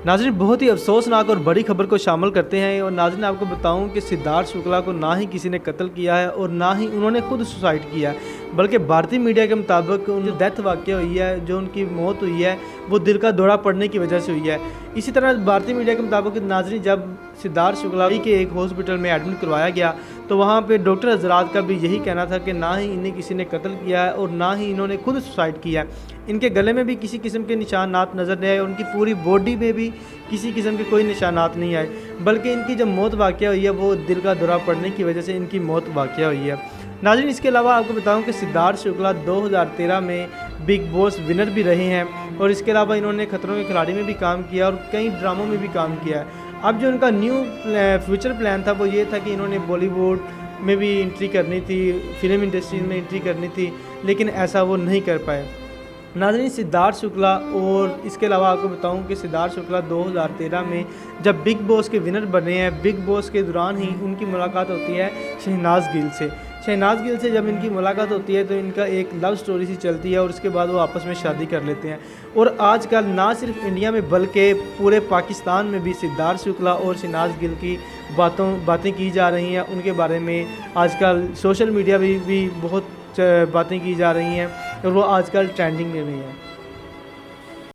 नाज़रीन, बहुत ही अफसोसनाक और बड़ी खबर को शामिल करते हैं। और नाज़रीन, आपको बताऊं कि सिद्धार्थ शुक्ला को ना ही किसी ने कत्ल किया है और ना ही उन्होंने खुद सुसाइड किया है, बल्कि भारतीय मीडिया के मुताबिक उनकी डेथ वाक़या हुई है, जो उनकी मौत हुई है वो दिल का दौरा पड़ने की वजह से हुई है। इसी तरह भारतीय मीडिया के मुताबिक नाज़रीन, जब सिद्धार्थ शुक्ला के एक हॉस्पिटल में एडमिट करवाया गया तो वहाँ पे डॉक्टर हजरात का भी यही कहना था कि ना ही इन्हें किसी ने कत्ल किया है और ना ही इन्होंने खुद सुसाइड किया है। इनके गले में भी किसी किस्म के निशानात नज़र नहीं आए, उनकी पूरी बॉडी में भी किसी किस्म के कोई निशानात नहीं आए, बल्कि इनकी जब मौत वाक़या हुई है वो दिल का दौरा पड़ने की वजह से इनकी मौत वाक़या हुई है। नाज़रीन, इसके अलावा आपको बताऊं कि सिद्धार्थ शुक्ला 2013 में बिग बॉस विनर भी रहे हैं और इसके अलावा इन्होंने खतरों के खिलाड़ी में भी काम किया और कई ड्रामों में भी काम किया है। अब जो उनका न्यू फ्यूचर प्लान था वो ये था कि इन्होंने बॉलीवुड में भी एंट्री करनी थी, फिल्म इंडस्ट्री में एंट्री करनी थी, लेकिन ऐसा वो नहीं कर पाए। नाज़रीन, सिद्धार्थ शुक्ला और इसके अलावा आपको बताऊं कि सिद्धार्थ शुक्ला 2013 में जब बिग बॉस के विनर बने हैं, बिग बॉस के दौरान ही उनकी मुलाकात होती है शहनाज गिल से। शहनाज गिल से जब इनकी मुलाकात होती है तो इनका एक लव स्टोरी सी चलती है और उसके बाद वो आपस में शादी कर लेते हैं। और आजकल ना सिर्फ इंडिया में बल्कि पूरे पाकिस्तान में भी सिद्धार्थ शुक्ला और शहनाज गिल की बातें की जा रही हैं। उनके बारे में आजकल सोशल मीडिया भी बहुत बातें की जा रही हैं और वो आजकल ट्रेंडिंग में भी हैं।